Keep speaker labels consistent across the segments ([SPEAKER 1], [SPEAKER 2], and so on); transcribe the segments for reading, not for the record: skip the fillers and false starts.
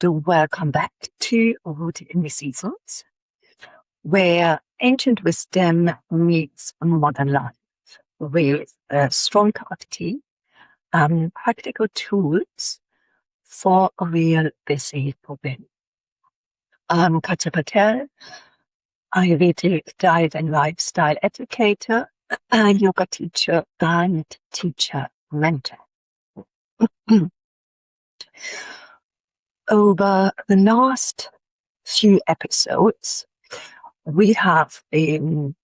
[SPEAKER 1] Welcome back to Rooted in the Seasons, where ancient wisdom meets modern life with strong clarity and practical tools for a real busy woman. I'm Katja Patel, Ayurvedic diet and lifestyle educator, a yoga teacher and teacher mentor. Over the last few episodes, we have been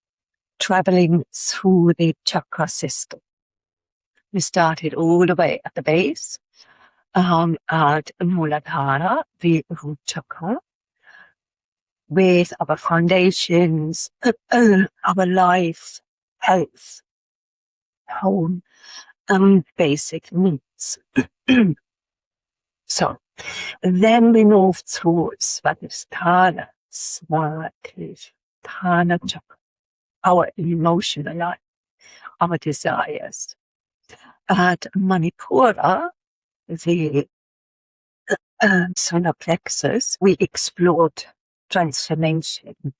[SPEAKER 1] traveling through the chakra system. We started all the way at the base, at Neelakantha, the root chakra, with our foundations, our life, health, home, and basic needs. So, then we moved through Swadhisthana, Swan, chakra, our emotional life, our desires. At Manipura, the solar plexus, we explored transformation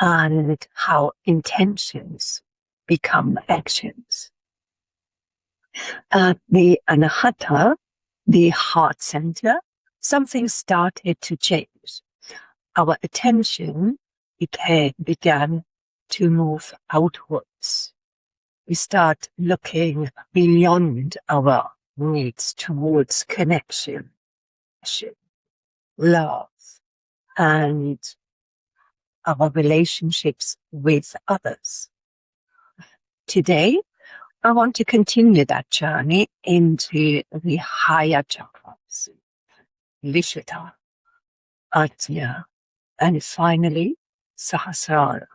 [SPEAKER 1] and how intentions become actions. At the Anahata, the heart center, something started to change. Our attention began to move outwards. We start looking beyond our needs towards connection, love, and our relationships with others. Today, I want to continue that journey into the higher chakras, Vishuddha, Ajna, and finally, Sahasrara.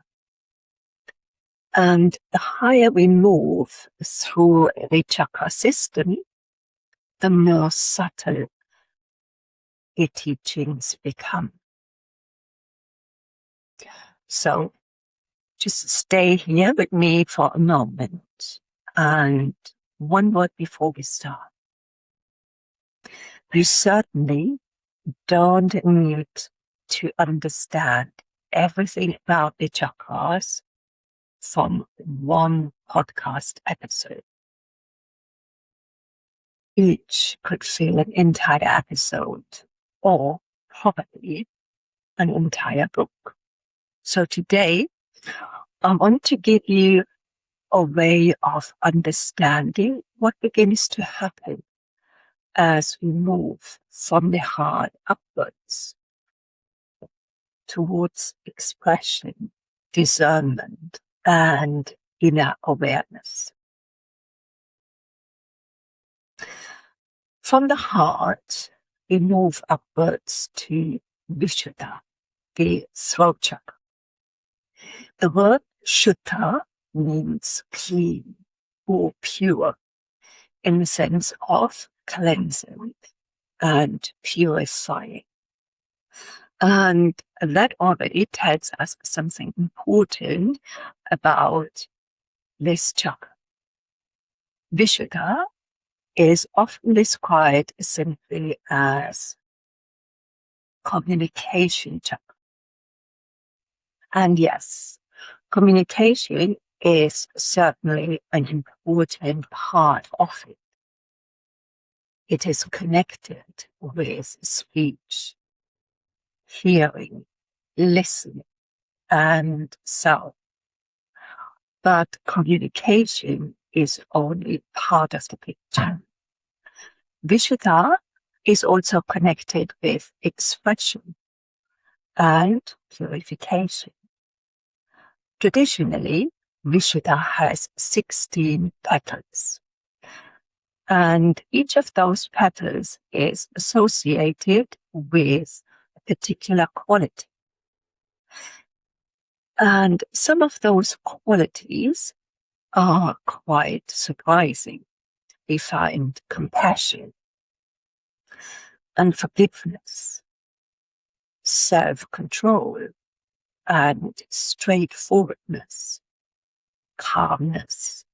[SPEAKER 1] And the higher we move through the chakra system, the more subtle the teachings become. So just stay here with me for a moment. And one word before we start. You certainly don't need to understand everything about the chakras from one podcast episode. Each could fill an entire episode or probably an entire book. So today, I want to give you a way of understanding what begins to happen as we move from the heart upwards towards expression, discernment, and inner awareness. From the heart, we move upwards to Vishuddha, the throat chakra. The word Shuddha means clean or pure in the sense of cleansing and purifying. And that already tells us something important about this chakra. Vishuddha is often described simply as communication chakra. And yes, communication is certainly an important part of it. It is connected with speech, hearing, listening, and sound. But communication is only part of the picture. Vishuddha is also connected with expression and purification. Traditionally, Vishuddha has 16 petals. And each of those petals is associated with a particular quality. And some of those qualities are quite surprising. We find compassion and forgiveness, self-control, and straightforwardness, calmness,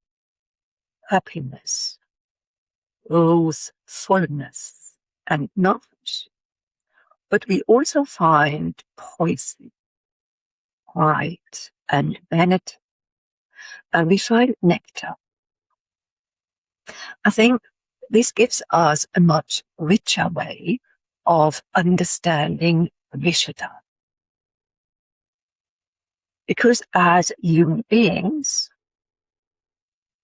[SPEAKER 1] happiness, truthfulness, and knowledge. But we also find poison, pride, and vanity. And we find nectar. I think this gives us a much richer way of understanding Vishuddha. Because as human beings,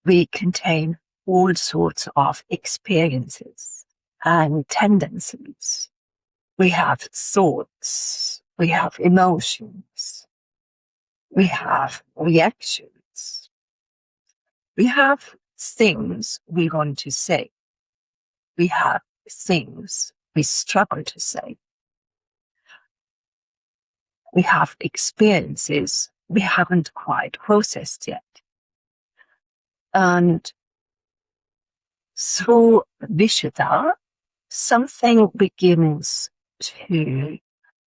[SPEAKER 1] we contain all sorts of experiences and tendencies. We have thoughts, we have emotions, we have reactions, we have things we want to say, we have things we struggle to say, we have experiences we haven't quite processed yet. And through Vishuddha, something begins to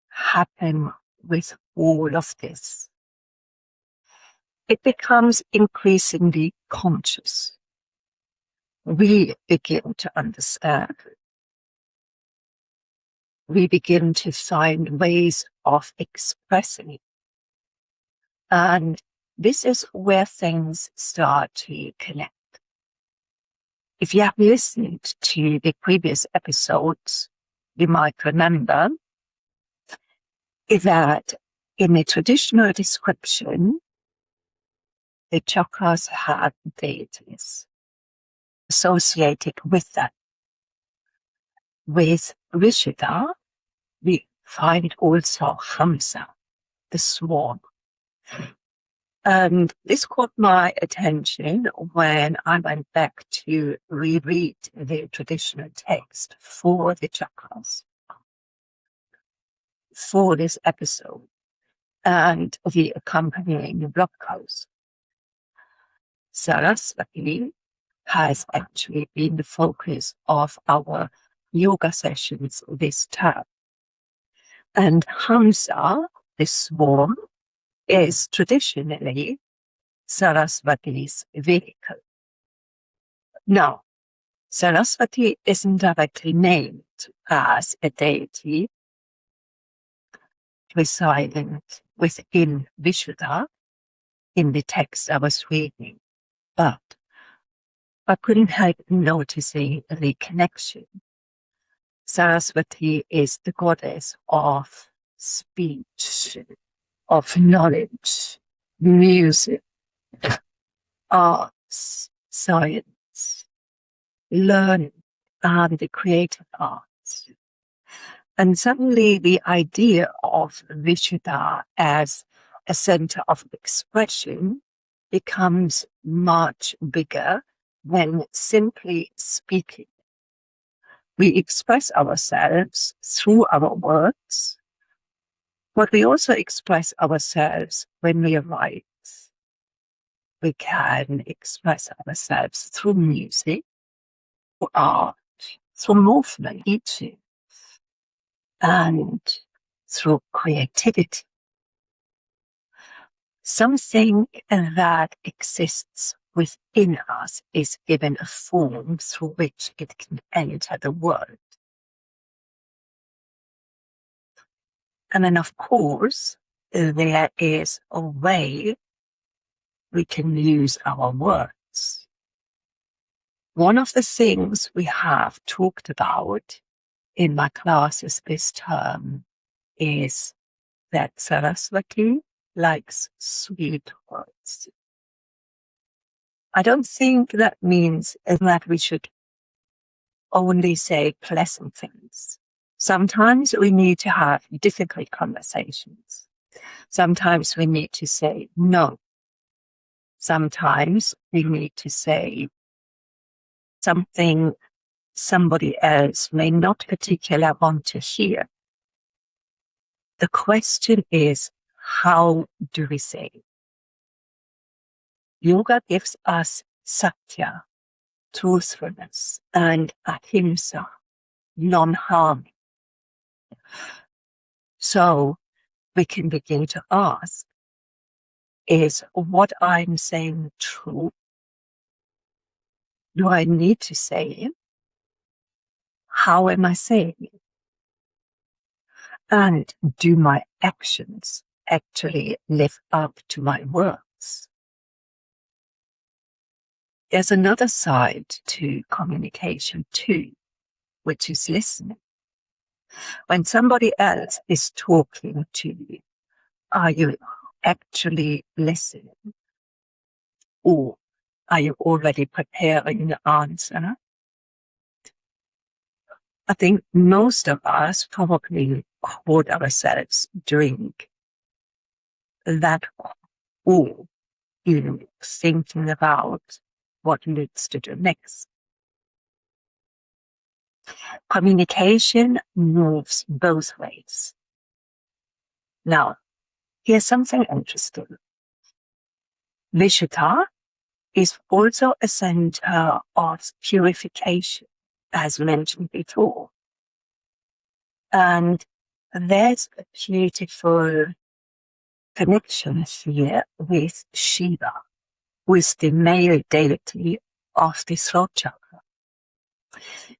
[SPEAKER 1] happen with all of this. It becomes increasingly conscious. We begin to understand. We begin to find ways of expressing it. And this is where things start to connect. If you have listened to the previous episodes, you might remember that in the traditional description, the chakras have deities associated with that. With Vishuddha, we find also Haṃsa, the Swan. And this caught my attention when I went back to reread the traditional text for the chakras for this episode and the accompanying blog post. Saraswati has actually been the focus of our yoga sessions this term. And Haṃsa, the swan, is traditionally Saraswati's vehicle. Now, Saraswati isn't directly named as a deity residing within Vishuddha in the text I was reading, but I couldn't help noticing the connection. Saraswati is the goddess of speech, of knowledge, music, arts, science, learning, and the creative arts. And suddenly the idea of Vishuddha as a center of expression becomes much bigger than simply speaking. We express ourselves through our words, but we also express ourselves when we write. We can express ourselves through music, through art, through movement, teaching, and through creativity. Something that exists within us is given a form through which it can enter the world. And then, of course, there is a way we can use our words. One of the things we have talked about in my classes this term is that Saraswati likes sweet words. I don't think that means that we should only say pleasant things. Sometimes we need to have difficult conversations. Sometimes we need to say no. Sometimes we need to say something somebody else may not particularly want to hear. The question is, how do we say it? Yoga gives us satya, truthfulness, and Haṃsa, non-harming. So we can begin to ask, is what I'm saying true? Do I need to say it? How am I saying it? And do my actions actually live up to my words? There's another side to communication too, which is listening. When somebody else is talking to you, are you actually listening? Or are you already preparing the answer? I think most of us probably hold ourselves during that, or thinking about what needs to do next. Communication moves both ways. Now, here's something interesting. Vishuddha is also a center of purification, as mentioned before. And there's a beautiful connection here with Shiva, who is the male deity of the throat chakra.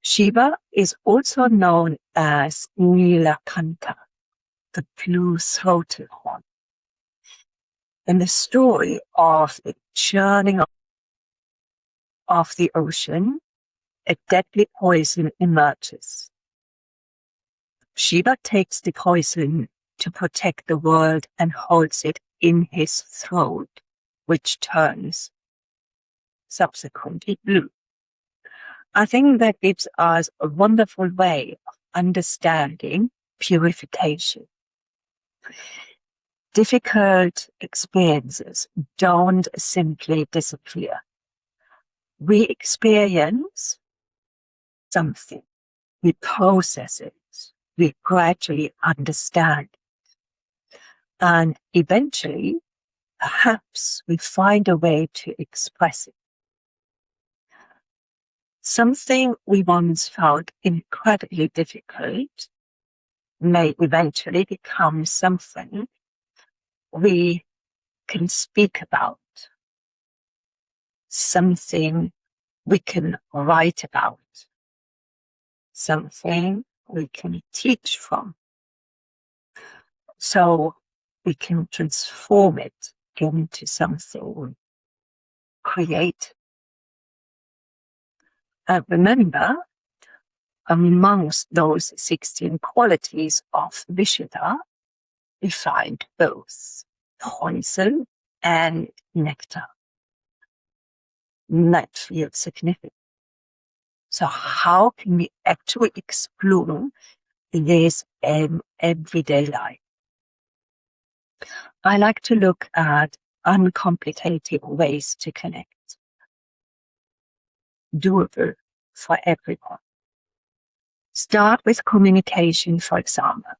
[SPEAKER 1] Shiva is also known as Neelakantha, the blue-throated one. In the story of the churning of the ocean, a deadly poison emerges. Shiva takes the poison to protect the world and holds it in his throat, which turns subsequently blue. I think that gives us a wonderful way of understanding purification. Difficult experiences don't simply disappear. We experience something, we process it, we gradually understand it, and eventually, perhaps we find a way to express it. Something we once found incredibly difficult may eventually become something we can speak about, something we can write about, something we can teach from. So we can transform it into something creative. Remember, amongst those 16 qualities of Vishuddha, we find both poison and nectar. That feels significant. So how can we actually explore this in everyday life? I like to look at uncomplicated ways to connect. Doable for everyone. Start with communication, for example.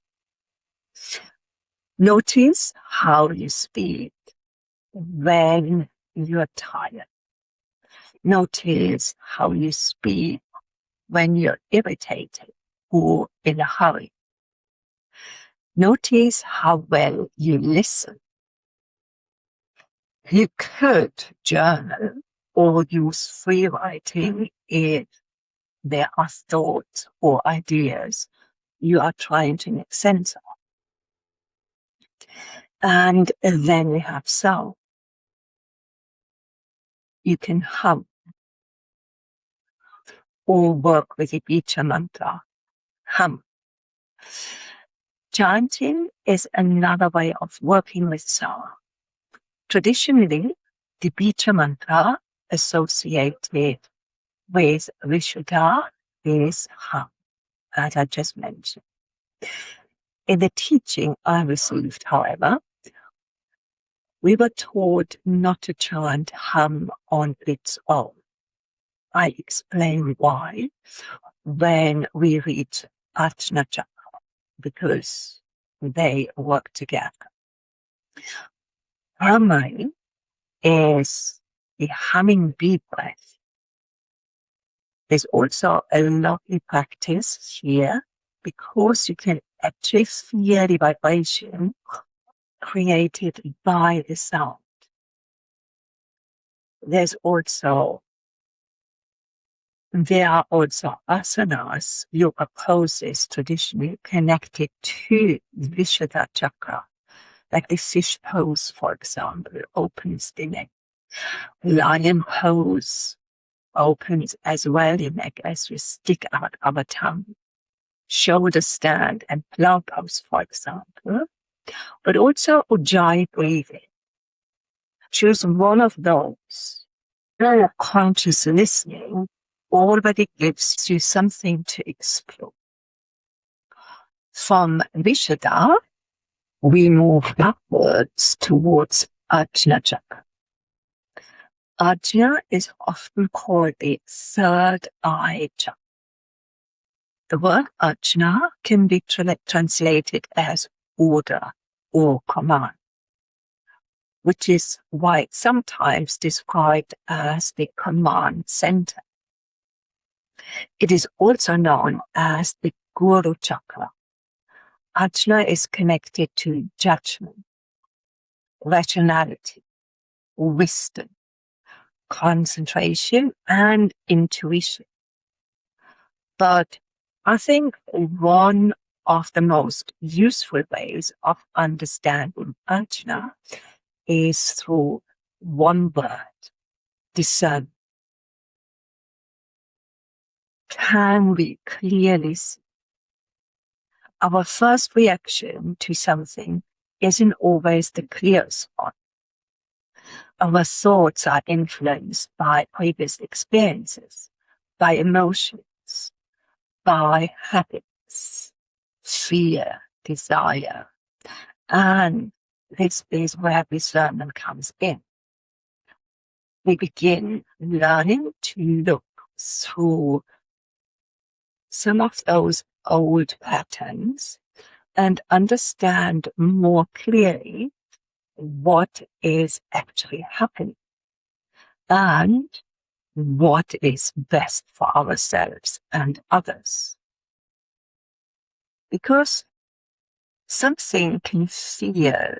[SPEAKER 1] Notice how you speak when you're tired. Notice how you speak when you're irritated or in a hurry. Notice how well you listen. You could journal or use free writing if there are thoughts or ideas you are trying to make sense of. And then we have sound. You can hum or work with the Bija mantra. Hum. Chanting is another way of working with sound. Traditionally, the Bija mantra associated with Vishuddha is hum, as I just mentioned. In the teaching I received, however, we were taught not to chant hum on its own. I explain why when we read Ajna chakra, because they work together. Humming is the humming bee breath. There's also a lovely practice here because you can actually feel the vibration created by the sound. There's also There are also asanas, yoga poses traditionally connected to the Vishuddha chakra, like the fish pose, for example, opens the neck. Lion pose opens as well the neck as we stick out our tongue. Shoulder stand and plow pose, for example, but also ujjayi breathing. Choose one of those. Conscious listening already gives you something to explore. From Vishuddha, we move backwards towards Ajna chakra. Ajna is often called the third eye chakra. The word Ajna can be translated as order or command, which is why it's sometimes described as the command center. It is also known as the Guru chakra. Ajna is connected to judgment, rationality, wisdom, concentration, and intuition. But I think one of the most useful ways of understanding Ajna is through one word: discern. Can we clearly see? Our first reaction to something isn't always the clearest one. Our thoughts are influenced by previous experiences, by emotions, by habits, fear, desire. And this is where discernment comes in. We begin learning to look through some of those old patterns and understand more clearly what is actually happening and what is best for ourselves and others. Because something can feel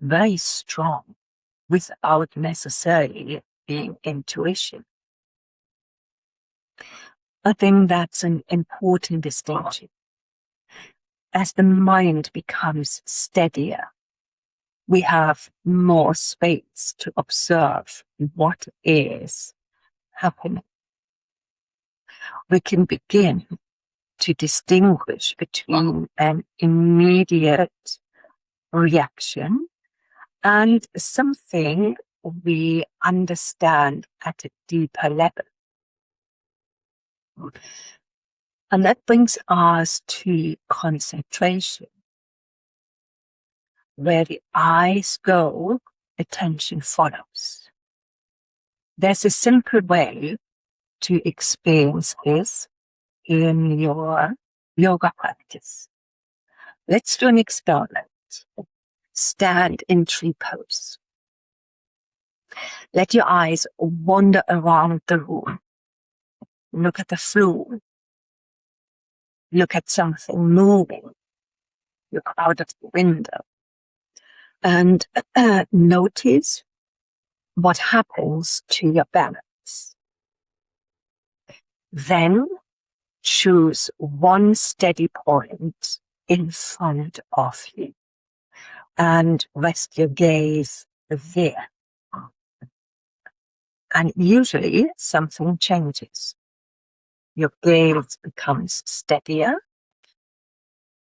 [SPEAKER 1] very strong without necessarily being intuition. I think that's an important distinction. As the mind becomes steadier, we have more space to observe what is happening. We can begin to distinguish between an immediate reaction and something we understand at a deeper level. And that brings us to concentration. Where the eyes go, attention follows. There's a simple way to experience this in your yoga practice. Let's do an experiment. Stand in tree pose. Let your eyes wander around the room. Look at the floor. Look at something moving. Look out of the window. And notice what happens to your balance. Then choose one steady point in front of you and rest your gaze there. And usually something changes. Your gaze becomes steadier.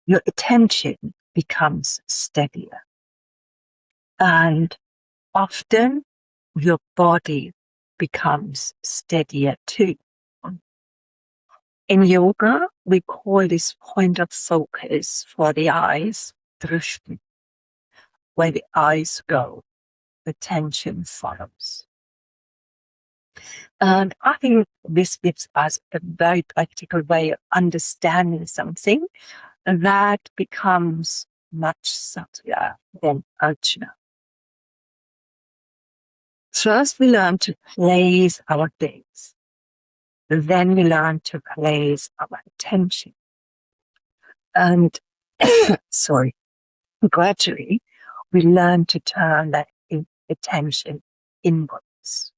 [SPEAKER 1] Your attention becomes steadier. And often your body becomes steadier too. In yoga, we call this point of focus for the eyes drishti. Where the eyes go, attention follows. And I think this gives us a very practical way of understanding something that becomes much subtler than Ajna. First, we learn to place our gaze. Then we learn to place our attention. And, gradually, we learn to turn that attention inwards.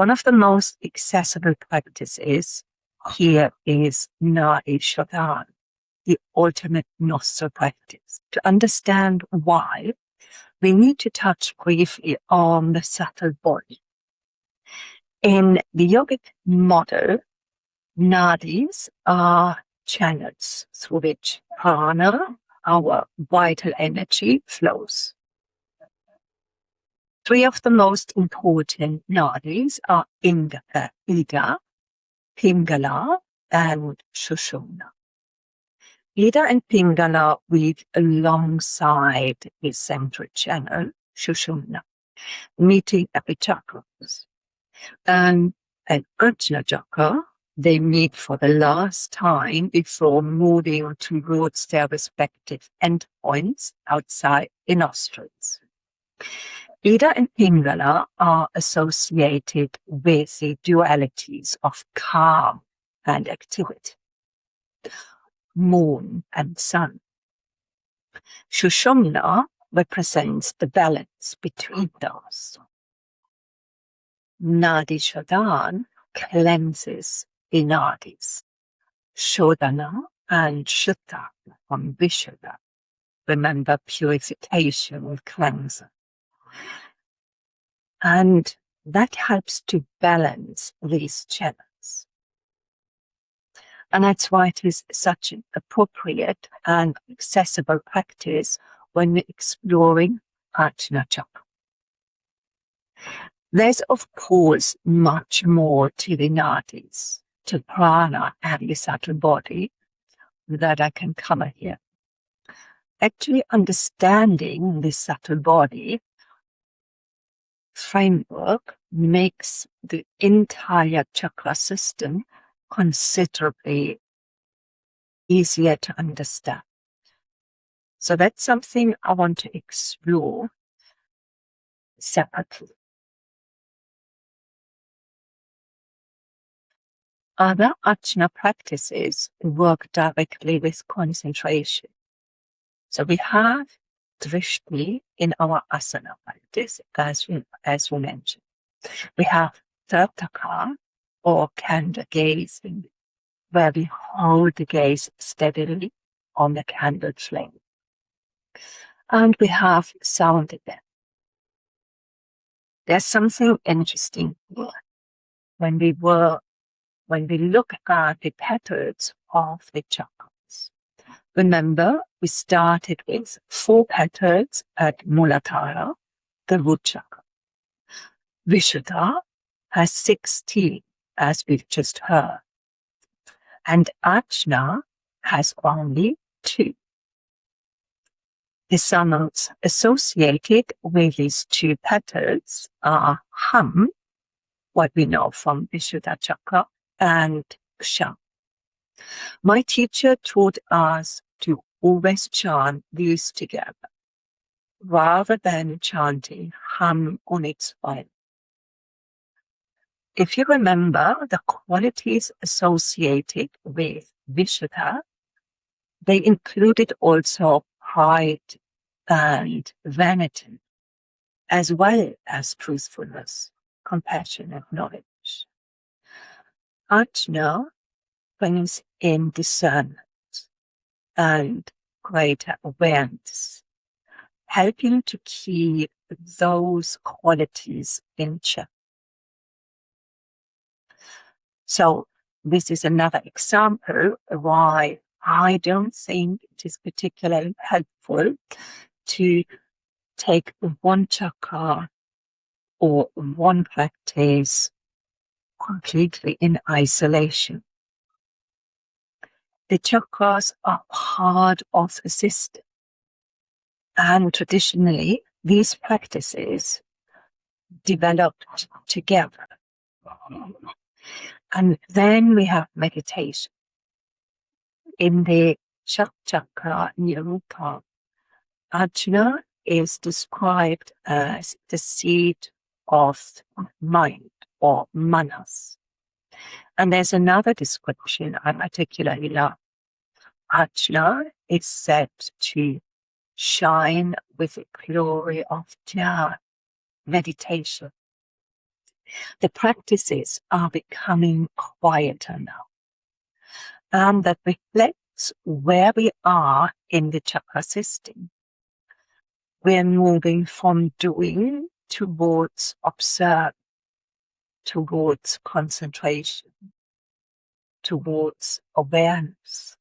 [SPEAKER 1] One of the most accessible practices here is Nadi Shodhan, the ultimate nostril practice. To understand why, we need to touch briefly on the subtle body. In the yogic model, nadis are channels through which prana, our vital energy, flows. Three of the most important nadis are Ida, Pingala, and Sushumna. Ida and Pingala weave alongside the central channel, Sushumna, meeting at the chakras. And at Ajna chakra, they meet for the last time before moving towards their respective endpoints outside the nostrils. Ida and Pingala are associated with the dualities of calm and activity, moon and sun. Sushumna represents the balance between those. Nadi Shodhan cleanses the nadis. Shodhana and Shuddha from Vishuddha. Remember, purification and cleansing. And that helps to balance these channels. And that's why it is such an appropriate and accessible practice when we're exploring Ajna chakra. There's, of course, much more to the nadis, to prana and the subtle body that I can cover here. Actually, understanding the subtle body framework makes the entire chakra system considerably easier to understand. So that's something I want to explore separately. Other Ajna practices work directly with concentration. So we have drishti in our asana practice, as we mentioned. We have tartaka, or candle gazing, where we hold the gaze steadily on the candle flame. And we have sound again. There's something interesting here. When we look at the petals of the chakras. Remember, we started with 4 petals at Muladhara, the root chakra. Vishuddha has 16, as we've just heard. And Ajna has only 2. The summits associated with these 2 petals are Haṃ, what we know from Vishuddha chakra, and Ksha. My teacher taught us to always chant these together, rather than chanting Haṃ on its own. If you remember the qualities associated with Vishuddha, they included also pride and vanity, as well as truthfulness, compassion, and knowledge. Ajna brings in discernment and greater awareness, helping to keep those qualities in check. So this is another example why I don't think it is particularly helpful to take one chakra or one practice completely in isolation. The chakras are part of the system, and traditionally these practices developed together. And then we have meditation. In the chakra Nirupa, Ajna is described as the seat of mind, or manas. And there's another description I particularly love. Ajna is said to shine with the glory of jhana, meditation. The practices are becoming quieter now. And that reflects where we are in the chakra system. We're moving from doing towards observe, towards concentration, towards awareness,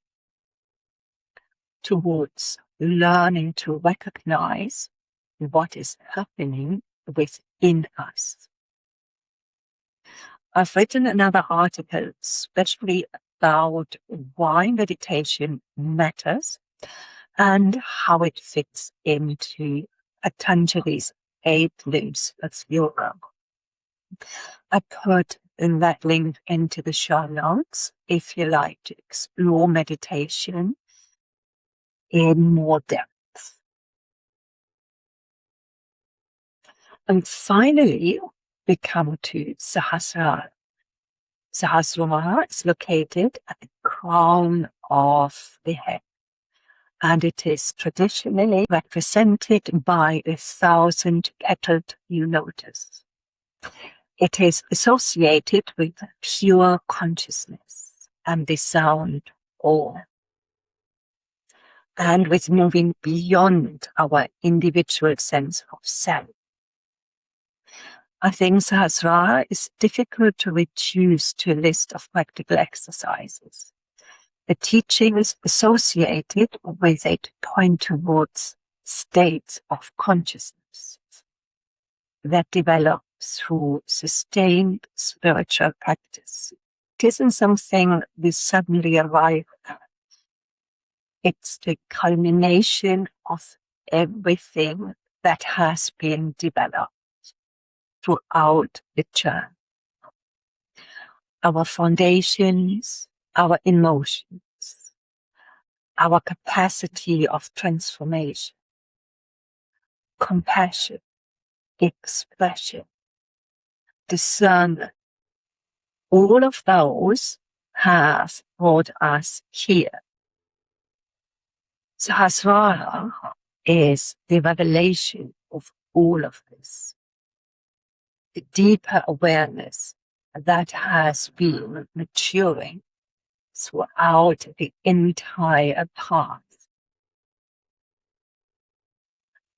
[SPEAKER 1] towards learning to recognize what is happening within us. I've written another article especially about why meditation matters and how it fits into Patanjali's 8 limbs of yoga. I put that link into the show notes if you like to explore meditation in more depth. And finally, we come to Sahasrara. Sahasrara is located at the crown of the head, and it is traditionally represented by a 1,000-petaled lotus. It is associated with pure consciousness and the sound Om, and with moving beyond our individual sense of self. I think Sahasrara is difficult to reduce to a list of practical exercises. The teachings associated with it point towards states of consciousness that develop through sustained spiritual practice. It isn't something we suddenly arrive at. It's the culmination of everything that has been developed throughout the journey. Our foundations, our emotions, our capacity of transformation, compassion, expression, discernment, all of those have brought us here. Sahasrara is the revelation of all of this. The deeper awareness that has been maturing throughout the entire path.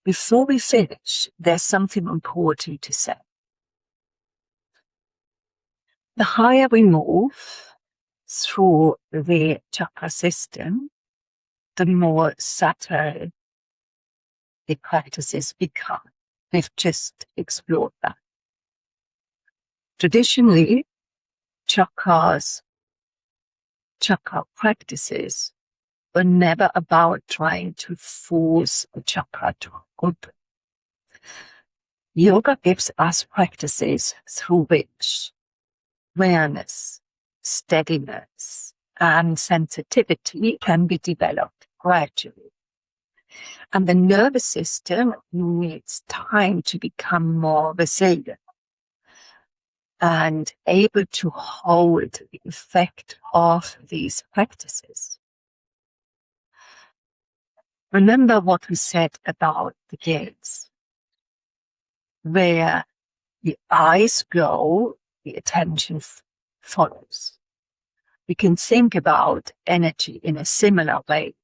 [SPEAKER 1] Before we finish, there's something important to say. The higher we move through the chakra system, the more subtle the practices become. We've just explored that. Traditionally, chakra practices were never about trying to force a chakra to open. Yoga gives us practices through which awareness, steadiness, and sensitivity can be developed gradually. And the nervous system needs time to become more resilient and able to hold the effect of these practices. Remember what we said about the gates, where the eyes go, the attention follows. We can think about energy in a similar way.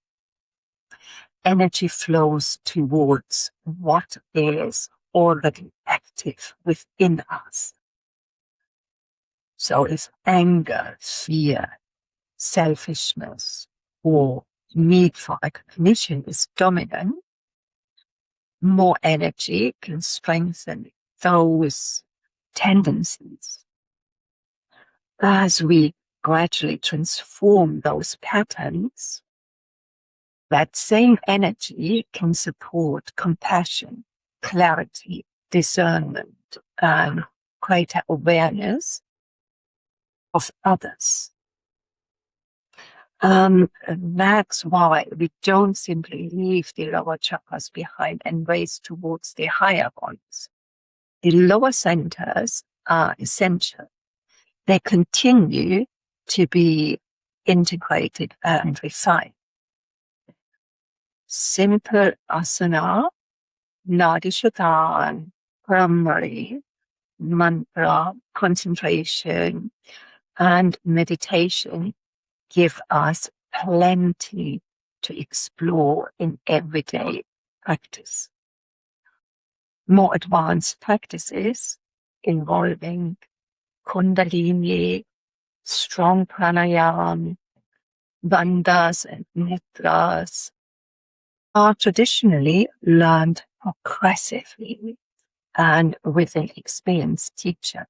[SPEAKER 1] Energy flows towards what is already active within us. So if anger, fear, selfishness, or need for recognition is dominant, more energy can strengthen those tendencies. As we gradually transform those patterns, that same energy can support compassion, clarity, discernment, and greater awareness of others. That's why we don't simply leave the lower chakras behind and race towards the higher ones. The lower centers are essential. They continue to be integrated and refined. Simple asana, nadi shodhan, primary, mantra, concentration, and meditation give us plenty to explore in everyday practice. More advanced practices involving Kundalini, strong pranayama, bandhas and nectars are traditionally learned progressively and with an experienced teacher.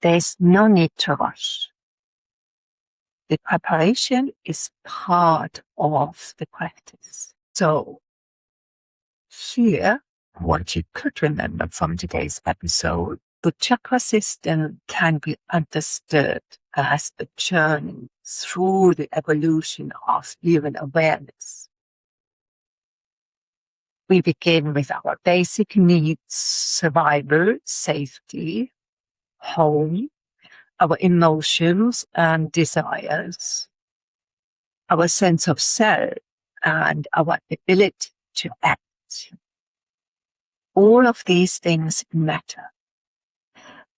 [SPEAKER 1] There's no need to rush. The preparation is part of the practice. So, here, what you could remember from today's episode, the chakra system can be understood as a journey through the evolution of human awareness. We begin with our basic needs: survival, safety, home, our emotions and desires, our sense of self, and our ability to act. All of these things matter.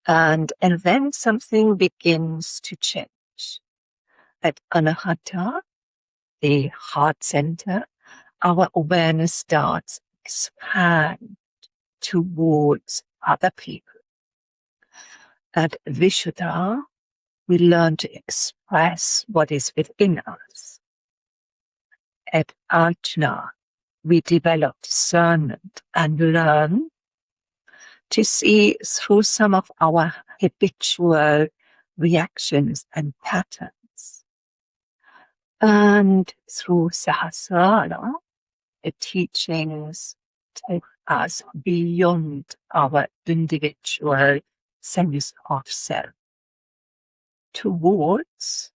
[SPEAKER 1] And then something begins to change. At Anahata, the heart center, our awareness starts to expand towards other people. At Vishuddha, we learn to express what is within us. At Ajna, we develop discernment and learn to see through some of our habitual reactions and patterns. And through Sahasrara, the teachings take us beyond our individual sense of self towards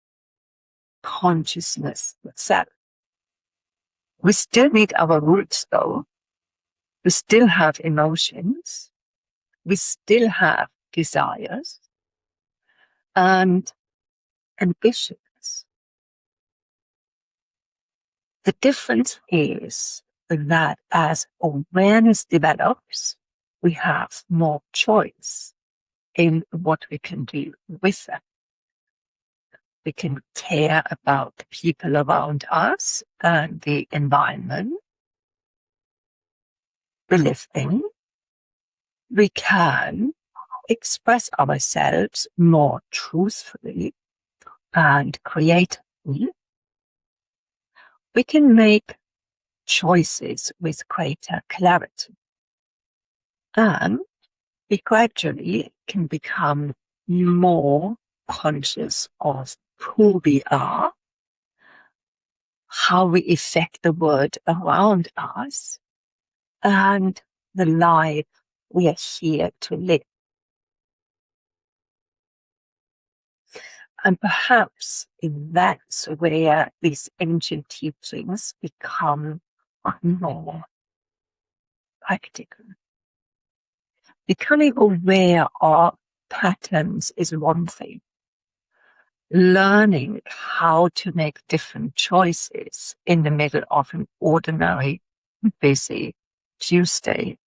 [SPEAKER 1] consciousness itself. We still need our roots though. We still have emotions. We still have desires and ambitions. The difference is that as awareness develops, we have more choice in what we can do with them. We can care about the people around us and the environment we live in. We can express ourselves more truthfully and creatively. We can make choices with greater clarity. And we gradually can become more conscious of who we are, how we affect the world around us, and the life we are here to live. And perhaps that's where these ancient teachings become more practical. Becoming aware of patterns is one thing. Learning how to make different choices in the middle of an ordinary, busy Tuesday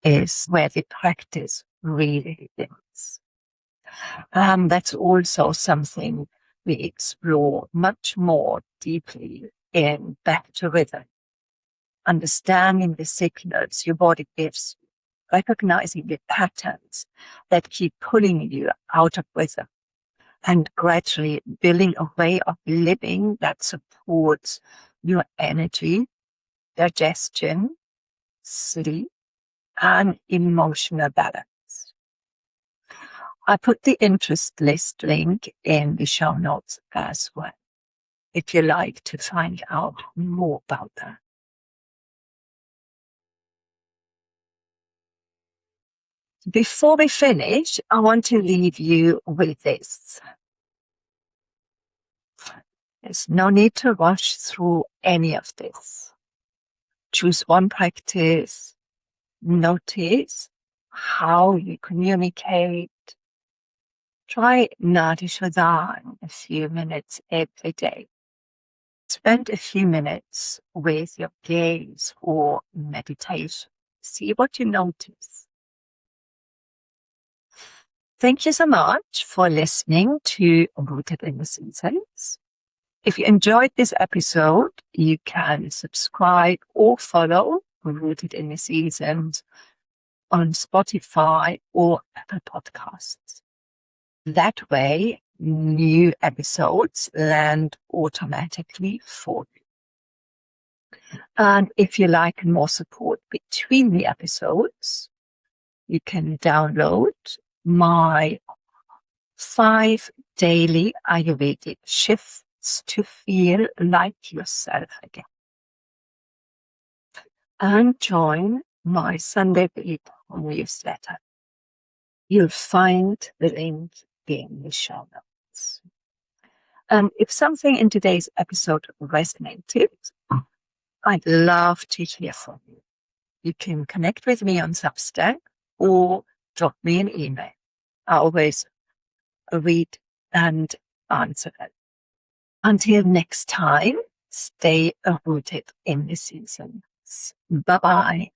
[SPEAKER 1] is where the practice really begins. That's also something we explore much more deeply in Back to Rhythm. Understanding the signals your body gives, recognizing the patterns that keep pulling you out of rhythm, and gradually building a way of living that supports your energy, digestion, sleep, and emotional balance. I put the interest list link in the show notes as well, if you like to find out more about that. Before we finish, I want to leave you with this. There's no need to rush through any of this. Choose one practice. Notice how you communicate. Try Nadi Shodhan a few minutes every day. Spend a few minutes with your gaze or meditation. See what you notice. Thank you so much for listening to Rooted in the Seasons. If you enjoyed this episode, you can subscribe or follow Rooted in the Seasons on Spotify or Apple Podcasts. That way, new episodes land automatically for you. And if you like more support between the episodes, you can download my 5 daily Ayurvedic shifts to feel like yourself again. And join my Sunday Beat newsletter. You'll find the link in the show notes. And if something in today's episode resonated, I'd love to hear from you. You can connect with me on Substack or drop me an email. I always read and answer them. Until next time, stay rooted in the seasons. Bye-bye.